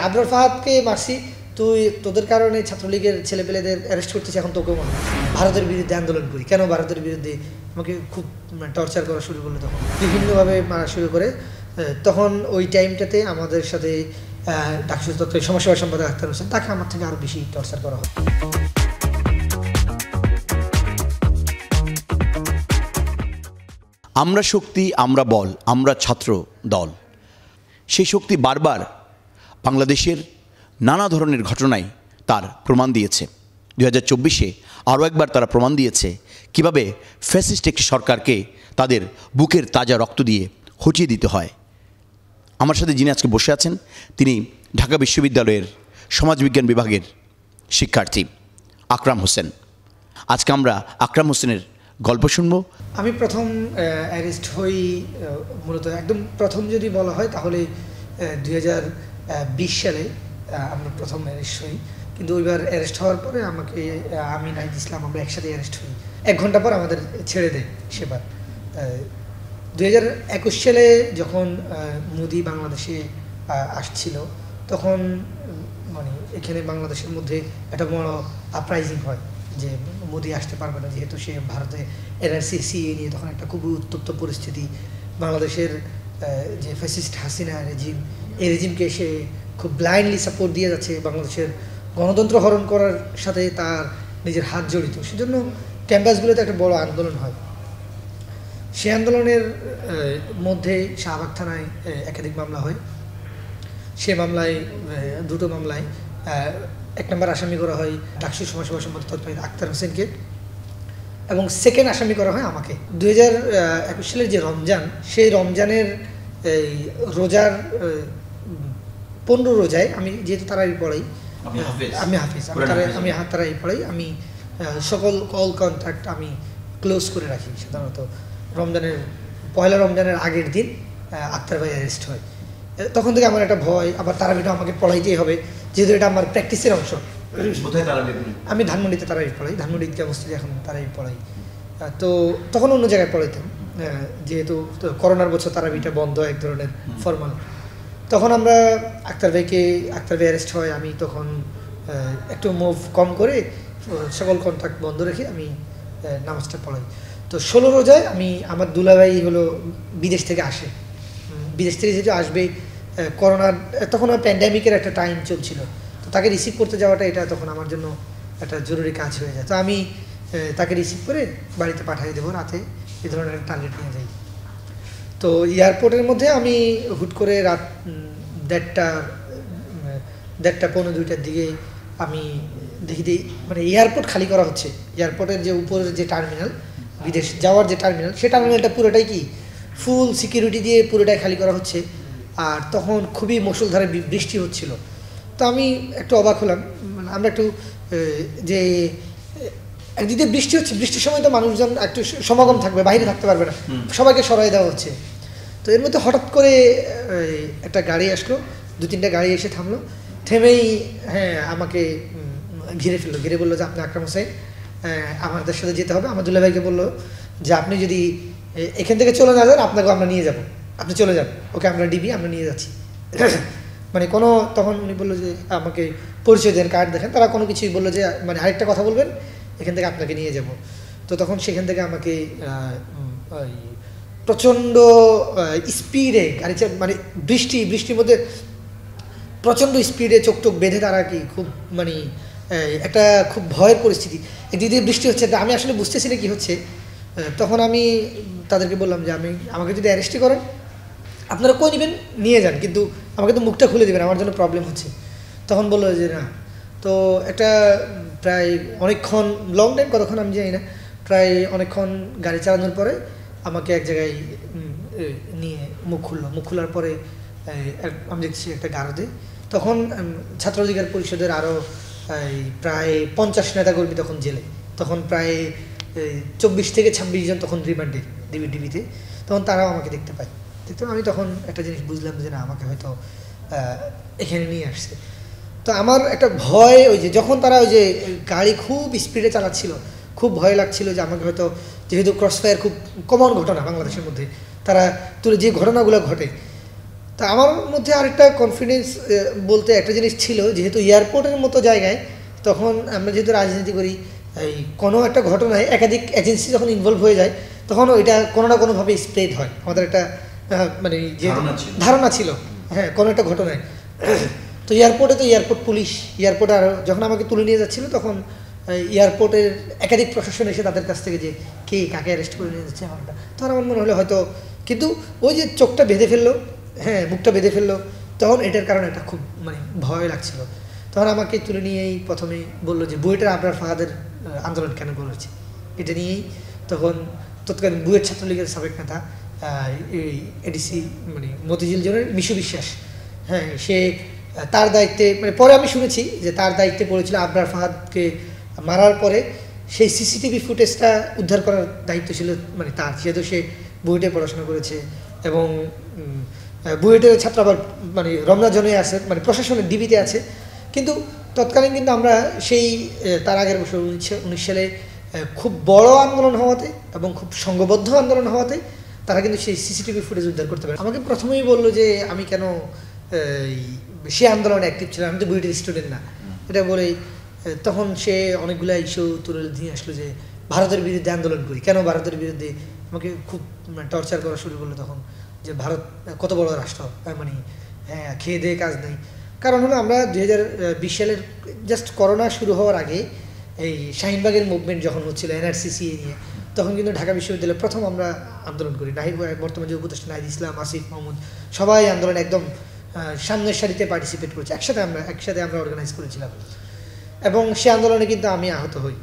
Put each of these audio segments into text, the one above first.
আবরার ফাহাদকে মারছি, তুই তোদের কারণে ছাত্রলীগের ছেলেপেলেদের অ্যারেস্ট করতেছে, এখন তোকেও মনে ভারতের বিরুদ্ধে আন্দোলন করি, কেন ভারতের বিরুদ্ধে আমাকে খুব টর্চার করা শুরু করলো, তখন বিভিন্নভাবে মারা শুরু করে। তখন ওই টাইমটাতে আমাদের সাথে ডাকসু তত্ত্বের সমাজসেবা সম্পাদক আখতার হোসেন, তাকে আমার থেকে আরও বেশি টর্চার করা হয়। আমরা শক্তি, আমরা বল, আমরা ছাত্র দল, সেই শক্তি বারবার বাংলাদেশের নানা ধরনের ঘটনায় তার প্রমাণ দিয়েছে। 2024-এ আরও একবার তারা প্রমাণ দিয়েছে কিভাবে ফ্যাসিস্ট একটি সরকারকে তাদের বুকের তাজা রক্ত দিয়ে হটিয়ে দিতে হয়। আমার সাথে যিনি আজকে বসে আছেন তিনি ঢাকা বিশ্ববিদ্যালয়ের সমাজবিজ্ঞান বিভাগের শিক্ষার্থী আকরাম হোসেন। আজকে আমরা আকরাম হোসেনের গল্প শুনবো। আমি প্রথম অ্যারেস্ট হই, মূলত একদম প্রথম যদি বলা হয় তাহলে 2020 সালে আমরা প্রথম অ্যারেস্ট হই। কিন্তু ওইবার অ্যারেস্ট হওয়ার পরে আমি নাহিদ ইসলাম আমরা একসাথে অ্যারেস্ট হই। 1 ঘন্টা পর আমাদের ছেড়ে দেয় সেবার। 2021 সালে যখন মোদি বাংলাদেশে আসছিল, তখন মানে এখানে বাংলাদেশের মধ্যে একটা বড় আপরাইজিং হয় যে মোদি আসতে পারবে না, যেহেতু সে ভারতে এনআরসি সিএ নিয়ে তখন একটা খুবই উত্তপ্ত পরিস্থিতি। বাংলাদেশের যে ফ্যাসিস্ট হাসিনা রেজিম, এই রেজিমকে সে খুব ব্লাইন্ডলি সাপোর্ট দিয়ে যাচ্ছে, বাংলাদেশের গণতন্ত্র হরণ করার সাথে তার নিজের হাত জড়িত। সেজন্য ক্যাম্পাসগুলোতে একটা বড় আন্দোলন হয়। সেই আন্দোলনের মধ্যে শাহবাগ থানায় একাধিক মামলা হয়। সে মামলায় 2টো মামলায় 1 নম্বর আসামি করা হয় ডাকসু সমাজসেবা সম্পাদক আখতার হোসেনকে, এবং সেকেন্ড আসামি করা হয় আমাকে। 2021 সালের যে রমজান, সেই রমজানের রোজার 15 রোজায় আমি যেহেতু তারাই পড়াই, আমি হাফিজ, আমি তারাই পড়াই, আমি সকল কল কন্ট্যাক্ট আমি ক্লোজ করে রাখি। সাধারণত পয়লা রমজানের আগের দিন আখতার ভাই অ্যারেস্ট হয়। তখন থেকে আমার একটা ভয়, আবার তারাবিটা আমাকে পড়াইতেই হবে, যেহেতু এটা আমার প্র্যাকটিসের অংশ। আমি ধানমন্ডিতে তারাই পড়াই, ধানমন্ডি ঈদগাহ মসজিদে এখন তারাই পড়াই। তো তখন অন্য জায়গায় পড়াইতাম, যেহেতু করোনার বছর তারাবিটা বন্ধ, এক ধরনের ফরমাল। তখন আমরা আখতার ভাই অ্যারেস্ট হয়, আমি তখন একটু মুভ কম করে সকল কন্ট্যাক্ট বন্ধ রেখে আমি নামাজটা পড়াই। তো 16 রোজায় আমার দুলাভাই হলো বিদেশ থেকে আসে। বিদেশ থেকে যেহেতু আসবে, করোনার তখন প্যান্ডামিকের একটা টাইম চলছিল, তো তাকে রিসিভ করতে যাওয়াটা এটা তখন আমার জন্য একটা জরুরি কাজ হয়ে যায়। তো আমি তাকে রিসিভ করে বাড়িতে পাঠিয়ে দেবো রাতে, এই ধরনের একটা টার্গেট নিয়ে যাই। তো এয়ারপোর্টের মধ্যে আমি হুট করে রাত 1:30 পৌনে 2টার দিকে আমি দেখি মানে এয়ারপোর্ট খালি করা হচ্ছে। এয়ারপোর্টের যে উপরের যে টার্মিনাল, বিদেশ যাওয়ার যে টার্মিনাল, সেই টার্মিনালটা পুরোটাই কি ফুল সিকিউরিটি দিয়ে পুরোটাই খালি করা হচ্ছে। আর তখন খুবই মুষলধারে বৃষ্টি হচ্ছিল। তো আমি একটু অবাক হলাম, আমরা একটু যে একদিকে বৃষ্টি হচ্ছে, বৃষ্টির সময় তো মানুষজন একটু সমাগম থাকবে, বাইরে থাকতে পারবে না, সবাইকে সরাই দেওয়া হচ্ছে। তো এর মধ্যে হঠাৎ করে একটা গাড়ি আসলো, 2-3টা গাড়ি এসে থামলো, থেমেই আমাকে ঘিরে বললো যে আপনি আকরাম হোসেন, আমাদের সাথে যেতে হবে। আমার দুলাভাইকে বললো যে আপনি যদি এখান থেকে চলে না যান, আপনাকেও আমরা নিয়ে যাব, আপনি চলে যান, ওকে আমরা ডিবি, আমরা নিয়ে যাচ্ছি। মানে তখন উনি বললো যে আমাকে পরিচয় দেন, কার্ড দেখেন, তারা কোনো কিছুই বললো যে মানে আরেকটা কথা বলবেন, এখান থেকে আপনাকে নিয়ে যাব। তো তখন সেখান থেকে আমাকে প্রচণ্ড স্পিডে গাড়ি মানে বৃষ্টির মধ্যে প্রচণ্ড স্পিডে চোখ বেঁধে তারা কি খুব মানে একটা খুব ভয়ের পরিস্থিতি। একদিকে বৃষ্টি হচ্ছে, আমি আসলে বুঝতেছি না কী হচ্ছে। তখন আমি তাদেরকে বললাম যে আমাকে যদি অ্যারেস্টই করেন, আপনারা কই নেবেন নিয়ে যান, কিন্তু আমাকে তো মুখটা খুলে দেবেন, আমার জন্য প্রবলেম হচ্ছে। তখন বললো যে না। তো একটা প্রায় অনেকক্ষণ, লং টাইম কতক্ষণ আমি জানি না, প্রায় অনেকক্ষণ গাড়ি চালানোর পরে আমাকে এক জায়গায় নিয়ে মুখ খোলার পরে আমি দেখছি একটা গারদে। তখন ছাত্র অধিকার পরিষদের আরও প্রায় 50 নেতাকর্মী তখন জেলে, তখন প্রায় 24 থেকে 26 জন তখন রিমান্ডে ডিবিতে। তখন তারাও আমাকে দেখতে পায়। আমি তখন একটা জিনিস বুঝলাম যে না, আমাকে হয়তো এখানে নিয়ে আসছে। তো আমার একটা ভয়, ওই যে যখন তারা ওই যে গাড়ি খুব স্পিডে চালাচ্ছিল, খুব ভয় লাগছিল যে আমাকে হয়তো, যেহেতু ক্রসফায়ার খুব কমন ঘটনা বাংলাদেশের মধ্যে, তারা তুলে যে ঘটনাগুলো ঘটে, তা আমার মধ্যে আরেকটা কনফিডেন্স বলতে একটা জিনিস ছিল, যেহেতু এয়ারপোর্টের মতো জায়গায় তখন আমরা যেহেতু রাজনীতি করি, এই কোনো একটা ঘটনায় একাধিক এজেন্সি যখন ইনভলভ হয়ে যায় তখন ওইটা কোনো না কোনোভাবে স্প্রেড হয়। আমাদের একটা মানে যেহেতু ধারণা ছিল হ্যাঁ কোনো একটা ঘটনায়। তো এয়ারপোর্টে তো এয়ারপোর্ট পুলিশ, এয়ারপোর্টে আর যখন আমাকে তুলে নিয়ে যাচ্ছিলো তখন এয়ারপোর্টের একাধিক প্রশাসন এসে তাদের কাছ থেকে যে কে কাকে অ্যারেস্ট করে নিয়ে যাচ্ছে আমারটা, তখন আমার মনে হলো হয়তো, কিন্তু ওই যে চোখটা বেঁধে ফেললো, হ্যাঁ মুখটা বেঁধে ফেললো, তখন এটার কারণে একটা খুব মানে ভয় লাগছিল। তখন আমাকে তুলে নিয়েই প্রথমে বললো যে বুয়েটের আবরার ফাহাদের আন্দোলন কেন করেছে, এটা নিয়েই তখন তৎকালীন বুয়েট ছাত্রলীগের সাবেক নেতা এই এডিসি মানে মতিঝিল জোনের মিশু বিশ্বাস, হ্যাঁ সে তার দায়িত্বে, মানে পরে আমি শুনেছি যে তার দায়িত্বে পড়েছিল আবরার ফাহাদকে মারার পরে সেই সিসিটিভি ফুটেজটা উদ্ধার করার দায়িত্ব ছিল মানে তার, যেহেতু সে বুয়েটে পড়াশোনা করেছে এবং বুয়েটের ছাত্র আবার মানে রমনাজনে আছে, মানে প্রশাসনের ডিবিতে আছে। কিন্তু তৎকালীন কিন্তু আমরা সেই তার আগের বছর 19 সালে খুব বড় আন্দোলন হওয়াতে এবং খুব সংঘবদ্ধ আন্দোলন হওয়াতে তারা কিন্তু সেই সিসিটিভি ফুটেজ উদ্ধার করতে পারে। আমাকে প্রথমেই বললো যে আমি কেন সে আন্দোলনে অ্যাক্টিভ ছিলাম, আমি তো বুয়েটের স্টুডেন্ট না, এটা বলেই তখন সে অনেকগুলো ইস্যু তুলে দিয়ে আসলো যে ভারতের বিরুদ্ধে আন্দোলন করি, কেন ভারতের বিরুদ্ধে, আমাকে খুব টর্চার করা শুরু করলো তখন, যে ভারত কত বড় রাষ্ট্র, মানে হ্যাঁ খেয়ে দিয়ে কাজ নেই। কারণ হলো আমরা 2020 সালের জাস্ট করোনা শুরু হওয়ার আগে এই শাহিনবাগের মুভমেন্ট যখন হচ্ছিল এনআরসিসি নিয়ে, তখন কিন্তু ঢাকা বিশ্ববিদ্যালয়ে প্রথম আমরা আন্দোলন করি। বর্তমানে যে উপদেষ্টা নাহিদ ইসলাম, আসিফ মাহমুদ সবাই আন্দোলন একদম সামনের সারিতে পার্টিসিপেট করেছে, একসাথে আমরা অর্গানাইজ করেছিলাম। এবং সে আন্দোলনে কিন্তু আমি আহত হই,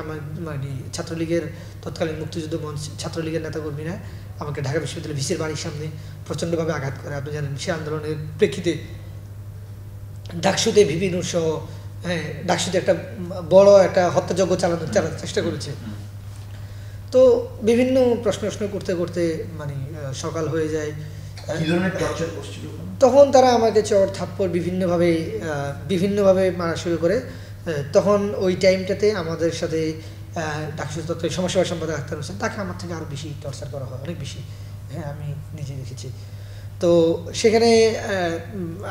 আমার মানে ছাত্রলীগের তৎকালীন মুক্তিযুদ্ধ মঞ্চ ছাত্রলীগের নেতাকর্মীরা আমাকে ঢাকা বিশ্ববিদ্যালয় ভিসির বাড়ির সামনে প্রচণ্ডভাবে আঘাত করে। আপনি জানেন সে আন্দোলনের প্রেক্ষিতে ডাকসুতে ভিপি নূর সহ, হ্যাঁ ডাকসুতে একটা বড় একটা হত্যাযজ্ঞ চালানোর চেষ্টা করেছে। তো বিভিন্ন প্রশ্ন করতে করতে মানে সকাল হয়ে যায়। তখন তারা আমাকে চর থাপ্পড় বিভিন্নভাবে মারা শুরু করে। তখন ওই টাইমটাতে আমাদের সাথে ডাকসু তৎকালীন সমাজসেবা সম্পাদক আক্তার হোসেন, তাকে আমার থেকে আরও বেশি টর্চার করা হয়, অনেক বেশি, হ্যাঁ আমি নিজে দেখেছি। তো সেখানে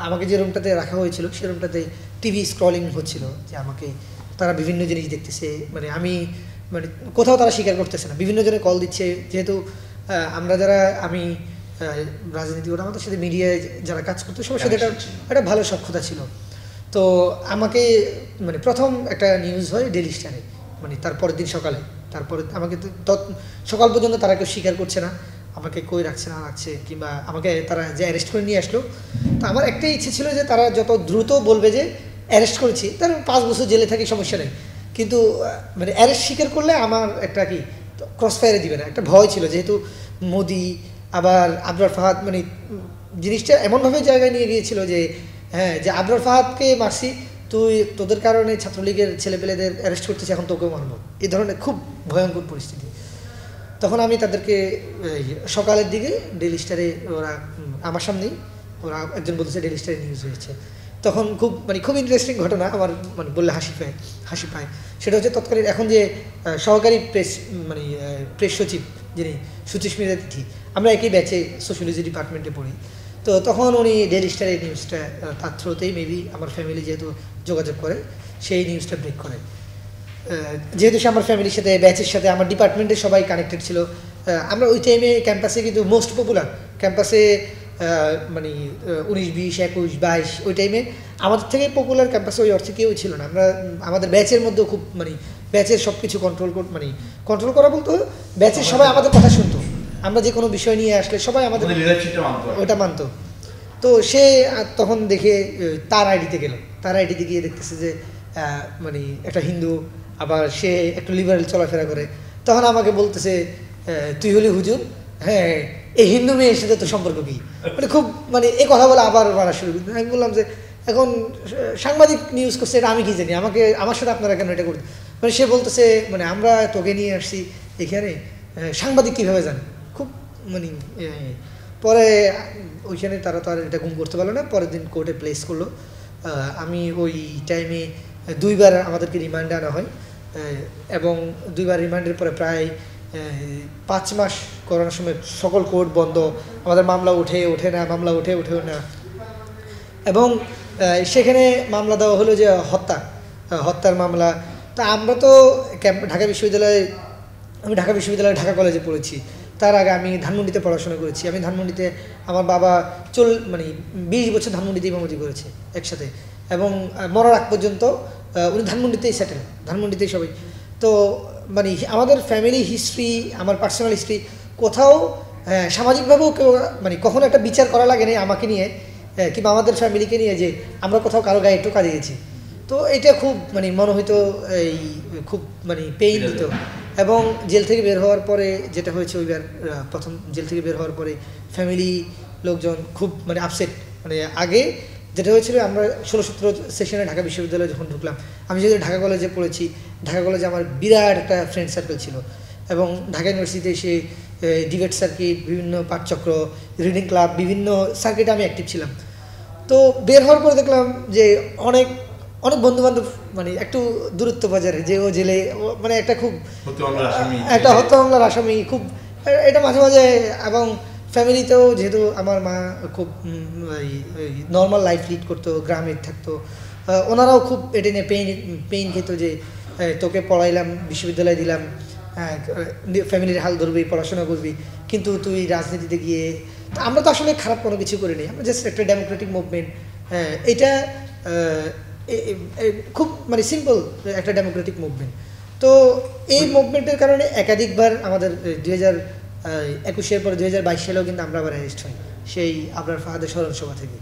আমাকে যে রুমটাতে রাখা হয়েছিল সে রুমটাতে টিভি স্ক্রলিং হচ্ছিল, যে আমাকে তারা বিভিন্ন জিনিস দেখতেছে, মানে আমি মানে কোথাও তারা স্বীকার করতেছে না, বিভিন্ন জনে কল দিচ্ছে। যেহেতু আমরা যারা আমি রাজনীতি করে আমাদের সাথে মিডিয়ায় যারা কাজ করতো সবার সাথে একটা ভালো সক্ষতা ছিল। তো আমাকে মানে প্রথম একটা নিউজ হয় ডেইলি স্টারে, মানে তারপরের দিন সকালে, তারপরে আমাকে সকাল পর্যন্ত তারা কেউ স্বীকার করছে না আমাকে কই রাখছে না রাখছে, কিংবা আমাকে তারা যে অ্যারেস্ট করে নিয়ে আসলো। তো আমার একটাই ইচ্ছে ছিল যে তারা যত দ্রুত বলবে যে অ্যারেস্ট করেছি, তার 5 বছর জেলে থাকি সমস্যা নেই, কিন্তু মানে অ্যারেস্ট স্বীকার করলে আমার একটা কি ক্রস ফায়ারে দিবে না, একটা ভয় ছিল। যেহেতু মোদি আবার আবরার ফাহাদ, মানে জিনিসটা এমনভাবে জায়গায় নিয়ে গিয়েছিল যে হ্যাঁ যে আবরার ফাহাদকে মারছি, তোদের কারণে ছাত্রলীগের ছেলেপেলেদের অ্যারেস্ট করতেছে, এখন তোকেও মারবো, এই ধরনের খুব ভয়ঙ্কর পরিস্থিতি। তখন আমি তাদেরকে সকালের দিকে ডেইলি স্টারে, ওরা আমার সামনেই, ওরা একজন বলতেছে ডেইলি স্টারে নিউজ হয়েছে। তখন খুব ইন্টারেস্টিং ঘটনা আমার, মানে বললে হাসি পায়। সেটা হচ্ছে তৎকালীন এখন যে সহকারী প্রেস সচিব যিনি সুচিস্মিতা তিথি, আমরা একই ব্যাচে সোশিয়োলজি ডিপার্টমেন্টে পড়ি। তো তখন উনি ডেইলি স্টারে নিউজটা তার থ্রুতেই মেবি আমার ফ্যামিলি যেহেতু যোগাযোগ করে সেই নিউজটা ব্রেক করে। যেহেতু সে আমার ফ্যামিলির সাথে, ব্যাচের সাথে, আমার ডিপার্টমেন্টের সবাই কানেক্টেড ছিল। আমরা ওই টাইমে ক্যাম্পাসে কিন্তু মোস্ট পপুলার, ক্যাম্পাসে মানে 19, 20, 21, 22 ওই টাইমে আমাদের থেকে পপুলার ক্যাম্পাসে ওই অর্থে কেউ ছিল না। আমাদের ব্যাচের মধ্যেও খুব মানে ব্যাচের সব কিছু কন্ট্রোল করা বলতো, ব্যাচের সবাই আমাদের কথা শুনতো, আমরা যে কোনো বিষয় নিয়ে আসলে সবাই আমাদের ওটা মানতো। তো সে তখন দেখে তার আইডিতে গেল, তার আইডিতে গিয়ে দেখতেছে যে মানে একটা হিন্দু, আবার সে একটু লিবারেল চলাফেরা করে। তখন আমাকে বলতেছে তুই হলি হুজুর, হ্যাঁ এই হিন্দু মেয়ের সাথে তো সম্পর্ক কি, মানে খুব মানে এই কথা বলে আবার মারা শুরু করতে। আমি বললাম যে এখন সাংবাদিক নিউজ করছে, এটা আমি কি জানি, আমার সাথে আপনারা কেন এটা করতে, মানে সে বলতেছে মানে আমরা তোকে নিয়ে আসছি এখানে, সাংবাদিক কীভাবে জানে, খুব মানে পরে ওইখানে তারা তো আর এটা গুম করতে পারলো না, পরের দিন কোর্টে প্লেস করলো। আমি ওই টাইমে 2 বার আমাদেরকে রিমান্ডে আনা হয়, এবং 2 বার রিমান্ডের পরে প্রায় 5 মাস করোনার সময় সকল কোর্ট বন্ধ, আমাদের মামলা ওঠে না, মামলা ওঠে না, এবং সেখানে মামলা দেওয়া হলো যে হত্যার মামলা। তা আমরা তো ঢাকা বিশ্ববিদ্যালয়ে, আমি ঢাকা বিশ্ববিদ্যালয়ে ঢাকা কলেজে পড়েছি, তার আগে আমি ধানমন্ডিতে পড়াশোনা করেছি। আমি ধানমন্ডিতে, আমার বাবা 20 বছর ধানমন্ডিতে ইমামতি করেছে একসাথে, এবং মরার আগ পর্যন্ত উনি ধানমন্ডিতেই সেটেল, ধানমন্ডিতেই সবাই। তো মানে আমাদের ফ্যামিলি হিস্ট্রি, আমার পার্সোনাল হিস্ট্রি কোথাও সামাজিকভাবেও কেউ মানে কখনো একটা বিচার করা লাগে না আমাকে নিয়ে কিংবা আমাদের ফ্যামিলিকে নিয়ে যে আমরা কোথাও কারো গায়ে টোকা দিয়েছি। তো এটা খুব মানে মনে হয়তো এই খুব মানে পেইন দিত। এবং জেল থেকে বের হওয়ার পরে যেটা হয়েছে, ওইবার প্রথম জেল থেকে বের হওয়ার পরে ফ্যামিলি লোকজন খুব মানে আপসেট। মানে আগে যেটা হয়েছিল, আমরা 16-17 সেশনে ঢাকা বিশ্ববিদ্যালয়ে যখন ঢুকলাম, আমি যেহেতু ঢাকা কলেজে পড়েছি, ঢাকা কলেজে আমার বিরাট একটা ফ্রেন্ড সার্কেল ছিল, এবং ঢাকা ইউনিভার্সিটিতে এসে ডিবেট সার্কিট, বিভিন্ন পাঠচক্র, রিডিং ক্লাব, বিভিন্ন সার্কিটে আমি অ্যাক্টিভ ছিলাম। তো বের হওয়ার পরে দেখলাম যে অনেক বন্ধুবান্ধব মানে একটু দূরত্ব বাজারে, যে ও জেলে, মানে একটা খুব একটা হত্যা মামলার আসামি, খুব এটা মাঝে মাঝে। এবং ফ্যামিলিতেও যেহেতু আমার মা খুব নর্মাল লাইফ লিড করতো, গ্রামে থাকতো, ওনারাও খুব এটা নিয়ে পেইন খেত যে তোকে পড়াইলাম, বিশ্ববিদ্যালয়ে দিলাম, ফ্যামিলির হাল ধরবি, পড়াশোনা করবি, কিন্তু তুই রাজনীতিতে গিয়ে। আমরা তো আসলে খারাপ কোনো কিছু করিনি, আমরা জাস্ট একটা ডেমোক্রেটিক মুভমেন্ট, এটা খুব মানে সিম্পল একটা ডেমোক্রেটিক মুভমেন্ট। তো এই মুভমেন্টের কারণে একাধিকবার আমাদের 2021 পরে 2022 সালেও কিন্তু আমরা আবার অ্যারেস্ট হই, সেই আবরার ফাহাদের স্মরণ সভা থেকে।